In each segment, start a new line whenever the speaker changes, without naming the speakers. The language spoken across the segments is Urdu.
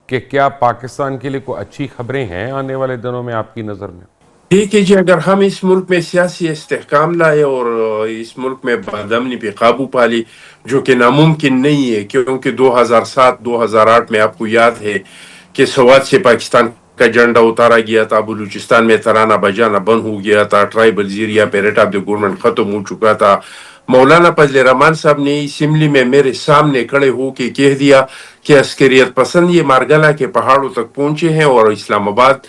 کہ کیا پاکستان کے لیے کوئی اچھی خبریں ہیں آنے والے دنوں میں آپ کی نظر میں؟
دیکھیے جی، اگر ہم اس ملک میں سیاسی استحکام لائے اور اس ملک میں بدامنی پہ قابو پالی، جو کہ ناممکن نہیں ہے، کیونکہ 2007 2008 میں آپ کو یاد ہے کہ سوات سے پاکستان کا جھنڈا اتارا گیا تھا، بلوچستان میں ترانہ بجانا بند ہو گیا تھا، ٹرائبل ایریا پہ ریٹ آف دی گورنمنٹ ختم ہو چکا تھا۔ مولانا فضل الرحمان صاحب نے اسمبلی میں میرے سامنے کھڑے ہو کے کہہ دیا کہ عسکریت پسند یہ مارگلا کے پہاڑوں تک پہنچے ہیں اور اسلام آباد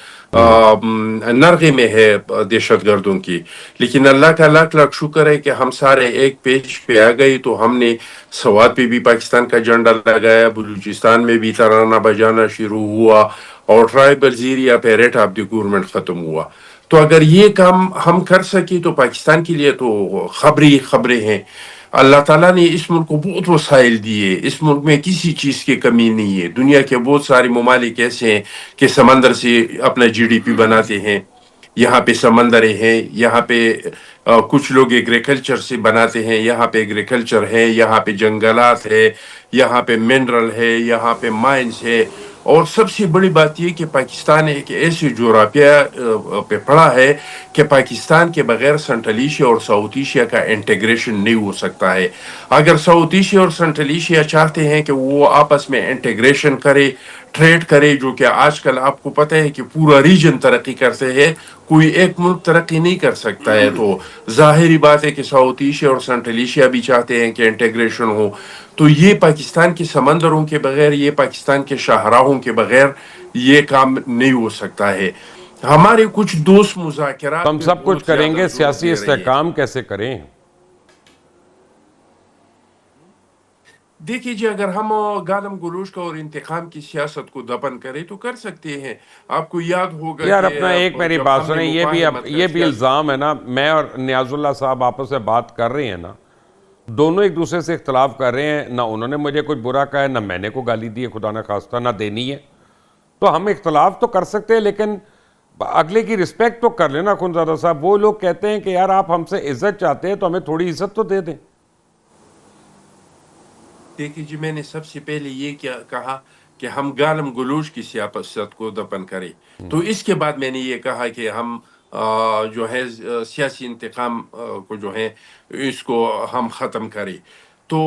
نرغے میں ہے دہشت گردوں کی۔ لیکن اللہ کا لاکھ لاکھ شکر ہے کہ ہم سارے ایک پیج پہ آ گئے، تو ہم نے سوات پہ بھی پاکستان کا جھنڈا لگایا، بلوچستان میں بھی ترانہ بجانا شروع ہوا، اور ٹرائبل ایریا پہ ریٹ آف دی گورنمنٹ ختم ہوا۔ تو اگر یہ کام ہم کر سکے تو پاکستان کے لیے تو خبریں ہیں۔ اللہ تعالیٰ نے اس ملک کو بہت وسائل دیے، اس ملک میں کسی چیز کی کمی نہیں ہے۔ دنیا کے بہت سارے ممالک ایسے ہیں کہ سمندر سے اپنا جی ڈی پی بناتے ہیں، یہاں پہ سمندریں ہیں، یہاں پہ کچھ لوگ ایگریکلچر سے بناتے ہیں، یہاں پہ ایگریکلچر ہے، یہاں پہ جنگلات ہے، یہاں پہ منرل ہے، یہاں پہ مائنز ہے۔ اور سب سے بڑی بات یہ کہ پاکستان ایک ایسی جغرافیہ پہ پڑا ہے کہ پاکستان کے بغیر سنٹرل ایشیا اور ساؤتھ ایشیا کا انٹیگریشن نہیں ہو سکتا ہے۔ اگر ساؤتھ ایشیا اور سنٹرل ایشیا چاہتے ہیں کہ وہ آپس میں انٹیگریشن کرے، ٹریڈ کرے، جو کہ آج کل آپ کو پتہ ہے کہ پورا ریجن ترقی کرتے ہیں، کوئی ایک ملک ترقی نہیں کر سکتا ہے، تو ظاہری بات ہے کہ ساؤتھ ایشیا اور سنٹرل ایشیا بھی چاہتے ہیں کہ انٹیگریشن ہو۔ تو یہ پاکستان کے سمندروں کے بغیر، یہ پاکستان کے شاہراہوں کے بغیر یہ کام نہیں ہو سکتا ہے۔ ہمارے کچھ دوست
تو
مذاکرات
ہم
پہ
سب کچھ
بہت
کریں
زیادہ
گے،
زور
سیاسی
دے رہے ہیں۔
استحکام کیسے کریں؟
دیکھیے جی، اگر ہم گالم گلوچ کا اور انتقام کی سیاست کو دفن کریں تو کر سکتے ہیں۔ آپ کو یاد ہوگا
یار
کہ
اپنا ایک میری
جب
بات
ہم نے
سنیں،
مفاہمت کا
یہ بھی الزام ہے نا، میں اور نیاز اللہ صاحب آپس سے بات کر رہے ہیں نا، دونوں ایک دوسرے سے اختلاف کر رہے ہیں، نہ انہوں نے مجھے کچھ برا کہا ہے، نہ میں نے کوئی گالی دی ہے، خدا نہ خواستہ، نہ دینی ہے۔ تو ہم اختلاف تو کر سکتے ہیں، لیکن اگلے کی رسپیکٹ تو کر لینا خونزادہ صاحب۔ وہ لوگ کہتے ہیں کہ یار آپ ہم سے عزت چاہتے ہیں تو ہمیں تھوڑی عزت تو دے دیں۔
دیکھیے جی، میں نے سب سے پہلے یہ کہا کہ ہم گالم گلوچ کی سیاست کو دفن کریں، تو اس کے بعد میں نے یہ کہا کہ ہم جو ہے سیاسی انتقام کو جو ہے اس کو ہم ختم کریں۔ تو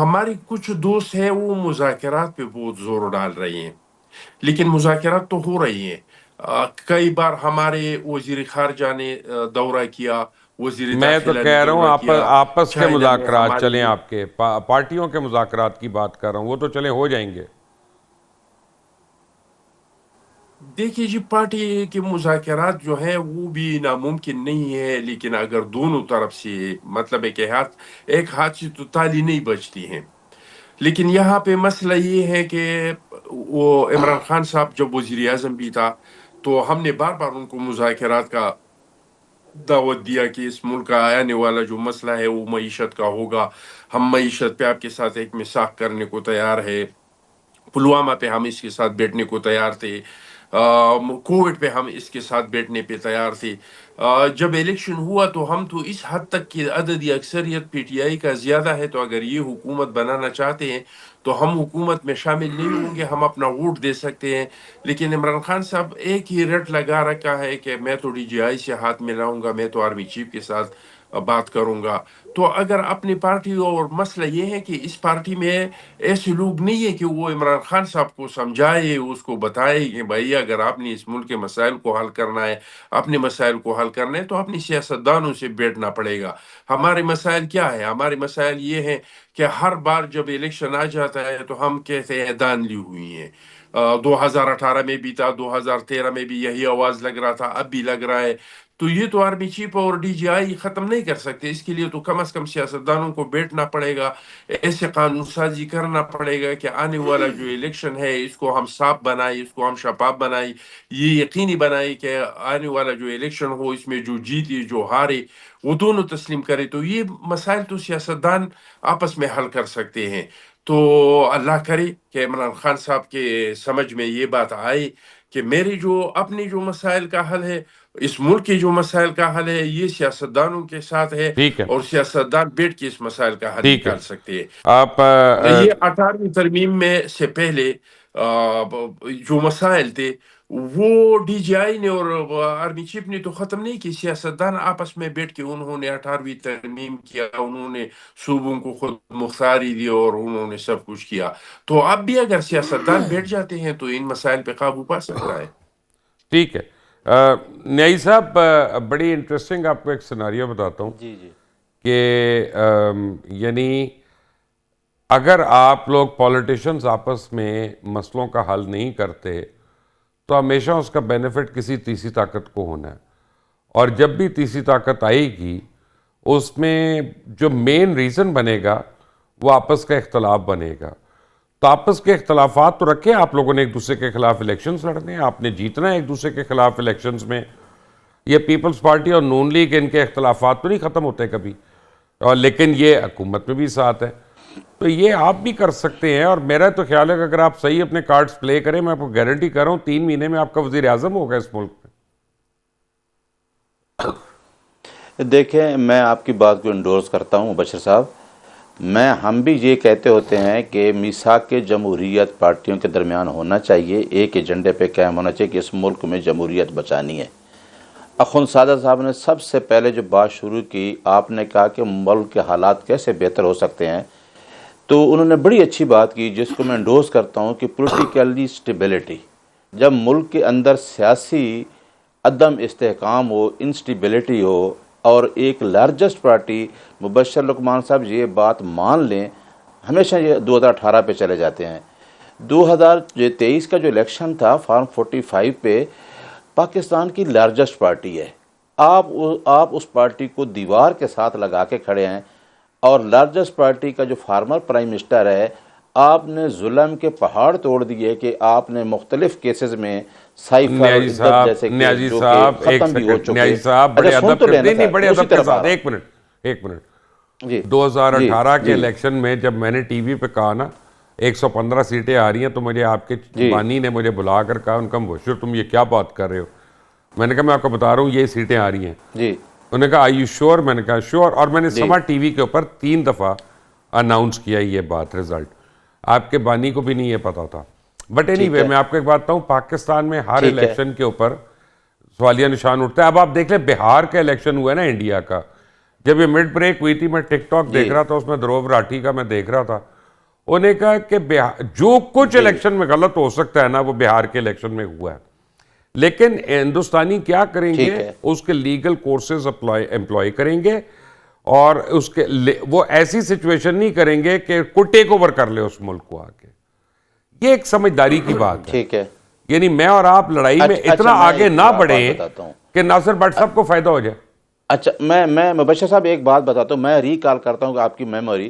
ہماری کچھ دوست ہیں وہ مذاکرات پہ بہت زور ڈال رہے ہیں، لیکن مذاکرات تو ہو رہی ہیں۔ کئی بار ہمارے وزیر خارجہ نے دورہ کیا، وزیر
میں تو
داخلہ نے
کہہ رہا ہوں
دورہ کیا،
آپس کے
چائنا میں
مذاکرات
ہمارے
چلیں،
جو
آپ کے پارٹیوں کے مذاکرات کی بات کر رہا ہوں، وہ تو چلیں ہو جائیں گے۔
دیکھیے جی، پارٹی کے مذاکرات جو ہیں وہ بھی ناممکن نہیں ہے، لیکن اگر دونوں طرف سے مطلب ہے کہ ایک ہاتھ سے تو تالی نہیں بجتی ہیں۔ لیکن یہاں پہ مسئلہ یہ ہے کہ وہ عمران خان صاحب جب وزیر اعظم بھی تھا تو ہم نے بار بار ان کو مذاکرات کا دعوت دیا کہ اس ملک کا آنے والا جو مسئلہ ہے وہ معیشت کا ہوگا، ہم معیشت پہ آپ کے ساتھ ایک مساق کرنے کو تیار ہے، پلوامہ پہ ہم اس کے ساتھ بیٹھنے کو تیار تھے، کووڈ پہ ہم اس کے ساتھ بیٹھنے پہ تیار تھے۔ جب الیکشن ہوا تو ہم تو اس حد تک کہ عددی اکثریت پی ٹی آئی کا زیادہ ہے، تو اگر یہ حکومت بنانا چاہتے ہیں تو ہم حکومت میں شامل نہیں ہوں گے، ہم اپنا ووٹ دے سکتے ہیں۔ لیکن عمران خان صاحب ایک ہی رٹ لگا رکھا ہے کہ میں تو ڈی جی آئی سے ہاتھ ملاؤں گا، میں تو آرمی چیف کے ساتھ بات کروں گا۔ تو اگر اپنی پارٹی، اور مسئلہ یہ ہے کہ اس پارٹی میں ایسے لوگ نہیں ہیں کہ وہ عمران خان صاحب کو سمجھائے، اس کو بتائے کہ بھائی اگر آپ نے اس ملک کے مسائل کو حل کرنا ہے، اپنے مسائل کو حل کرنا ہے تو اپنی سیاستدانوں سے بیٹھنا پڑے گا۔ ہمارے مسائل کیا ہے؟ ہمارے مسائل یہ ہیں کہ ہر بار جب الیکشن آ جاتا ہے تو ہم کہتے ہیں دان لی ہوئی ہیں۔ 2018 میں بھی تھا، 2013 میں بھی یہی آواز لگ رہا تھا، اب بھی لگ رہا ہے۔ تو یہ تو آرمی چیف اور ڈی جی آئی ختم نہیں کر سکتے، اس کے لیے تو کم از کم سیاستدانوں کو بیٹھنا پڑے گا، ایسے قانون سازی کرنا پڑے گا کہ آنے والا جو الیکشن ہے اس کو ہم صاف بنائیں، اس کو ہم شفاف بنائیں، یہ یقینی بنائیں کہ آنے والا جو الیکشن ہو اس میں جو جیتے جو ہارے وہ دونوں تسلیم کرے۔ تو یہ مسائل تو سیاستدان آپس میں حل کر سکتے ہیں۔ تو اللہ کرے کہ عمران خان صاحب کے سمجھ میں یہ بات آئے کہ میرے جو اپنے جو مسائل کا حل ہے، اس ملک کے جو مسائل کا حل ہے، یہ سیاستدانوں کے ساتھ ہے،
ٹھیک ہے،
اور سیاستدان بیٹھ کے اس مسائل کا حل
ٹھیک ہے۔
نکال سکتے ہیں۔
آپ
یہ 18ویں ترمیم میں سے پہلے جو مسائل تھے وہ ڈی جی آئی نے اور آرمی چیف نے تو ختم نہیں کی. سیاستدان آپس میں بیٹھ کے انہوں نے 18ویں ترمیم کیا, انہوں نے صوبوں کو خود مختاری دی اور انہوں نے سب کچھ کیا. تو اب بھی اگر سیاستدان بیٹھ جاتے ہیں تو ان مسائل پہ قابو پا سکتا ہے.
ٹھیک ہے. نیائی صاحب, بڑی انٹرسٹنگ آپ کو ایک سیناریو بتاتا ہوں
جی جی
کہ یعنی اگر آپ لوگ پولیٹیشنز آپس میں مسئلوں کا حل نہیں کرتے تو ہمیشہ اس کا بینیفٹ کسی تیسری طاقت کو ہونا ہے, اور جب بھی تیسری طاقت آئے گی اس میں جو مین ریزن بنے گا وہ آپس کا اختلاف بنے گا. تو آپس کے اختلافات تو رکھے, آپ لوگوں نے ایک دوسرے کے خلاف الیکشنز لڑنے ہیں, آپ نے جیتنا ہے ایک دوسرے کے خلاف الیکشنز میں. یہ پیپلز پارٹی اور نون لیگ ان کے اختلافات تو نہیں ختم ہوتے کبھی, اور لیکن یہ حکومت میں بھی ساتھ ہے. تو یہ آپ بھی کر سکتے ہیں, اور میرا تو خیال ہے کہ اگر آپ صحیح اپنے کارڈز پلے کریں, میں آپ کو گارنٹی کر رہا ہوں 3 مہینے میں آپ کا وزیر اعظم ہوگا اس ملک میں.
دیکھیں, میں آپ کی بات کو انڈورس کرتا ہوں مبشر صاحب. ہم بھی یہ کہتے ہوتے ہیں کہ میثاق جمہوریت پارٹیوں کے درمیان ہونا چاہیے, ایک ایجنڈے پہ قائم ہونا چاہیے کہ اس ملک میں جمہوریت بچانی ہے. اخوندزادہ صاحب نے سب سے پہلے جو بات شروع کی, آپ نے کہا کہ ملک کے حالات کیسے بہتر ہو سکتے ہیں, تو انہوں نے بڑی اچھی بات کی جس کو میں انڈورس کرتا ہوں کہ پولیٹیکلی سٹیبلٹی. جب ملک کے اندر سیاسی عدم استحکام ہو, انسٹیبلٹی ہو, اور ایک لارجسٹ پارٹی مبشر لقمان صاحب یہ بات مان لیں, ہمیشہ یہ 2018 پہ چلے جاتے ہیں. 2023 کا جو الیکشن تھا فارم 45 پہ, پاکستان کی لارجسٹ پارٹی ہے. آپ اس پارٹی کو دیوار کے ساتھ لگا کے کھڑے ہیں, اور لارجسٹ پارٹی کا جو فارمر پرائم منسٹر ہے, آپ نے ظلم کے پہاڑ توڑ دیے کہ آپ نے مختلف کیسز میں سائفر عدت جیسے
نیازی
جو
صاحب
کہ
ایک
ختم بھی ہو
سیکنڈ,
چکے.
نیازی صاحب بڑے ادب
تو
کرتے نہیں, بڑے ادب کے ساتھ, ایک منٹ.
جی
2018 کے
جی
الیکشن میں جب میں نے ٹی وی پہ کہا نا 115 سیٹیں آ رہی ہیں, تو مجھے آپ کے بانی نے مجھے بلا کر کہا, ان کا مبشر تم یہ کیا بات کر رہے ہو. میں نے کہا میں آپ کو بتا رہا ہوں یہ سیٹیں آ رہی ہیں.
جی
انہوں نے کہا آئی یو شور, میں نے کہا شور, اور میں نے سما ٹی وی کے اوپر 3 دفعہ اناؤنس کیا یہ بات, رزلٹ آپ کے بانی کو بھی نہیں یہ پتا تھا. بٹ اینی وے, میں آپ کو ایک بات بتاؤں, پاکستان میں ہر الیکشن کے اوپر سوالیہ نشان اٹھتا ہے. اب آپ دیکھ لیں بہار کا الیکشن ہوا ہے نا انڈیا کا, جب یہ مڈ بریک ہوئی تھی, میں ٹک ٹاک دیکھ رہا تھا, اس میں دھروو راٹھی کا میں دیکھ رہا تھا, انہوں نے کہا کہ جو کچھ الیکشن میں غلط ہو سکتا ہے نا وہ بہار کے الیکشن میں ہوا ہے. لیکن ہندوستانی کیا کریں گے, اس کے لیگل کورسز امپلائی کریں گے, اور اس کے وہ ایسی سچویشن نہیں کریں گے کہ کوئی ٹیک اوور کر لے اس ملک کو آ کے. یہ ایک سمجھداری کی بات ہے.
ٹھیک ہے,
یعنی میں اور آپ لڑائی میں اتنا آگے نہ بڑھیں کہ ناصر بٹ صاحب کو فائدہ ہو جائے.
اچھا, میں مبشر صاحب ایک بات بتاتا ہوں, میں ریکال کرتا ہوں کہ آپ کی میموری,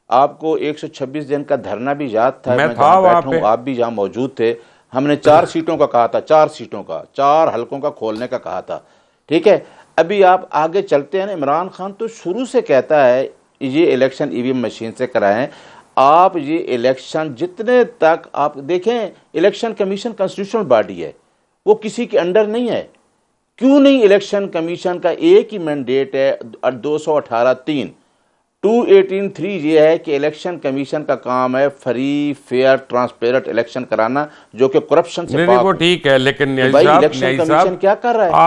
آپ کو 126 دن کا دھرنا بھی یاد تھا, میں جہاں بیٹھا ہوں آپ بھی جہاں موجود تھے. ہم نے 4 سیٹوں کا کہا تھا, 4 سیٹوں کا, 4 حلقوں کا کھولنے کا کہا تھا. ٹھیک ہے, ابھی آپ آگے چلتے ہیں نا, عمران خان تو شروع سے کہتا ہے یہ الیکشن ای وی ایم مشین سے کرائیں. آپ یہ الیکشن جتنے تک آپ دیکھیں, الیکشن کمیشن کنسٹیٹیوشنل باڈی ہے, وہ کسی کے انڈر نہیں ہے. کیوں نہیں؟ الیکشن کمیشن کا ایک ہی مینڈیٹ ہے 218(3). 218(3) یہ ہے کہ الیکشن کمیشن کا کام ہے فری, فیئر, ٹرانسپیرنٹ الیکشن کرانا جو کہ کرپشن سے پاک.
وہ ٹھیک ہے, لیکن
الیکشن کمیشن کیا کر رہا ہے؟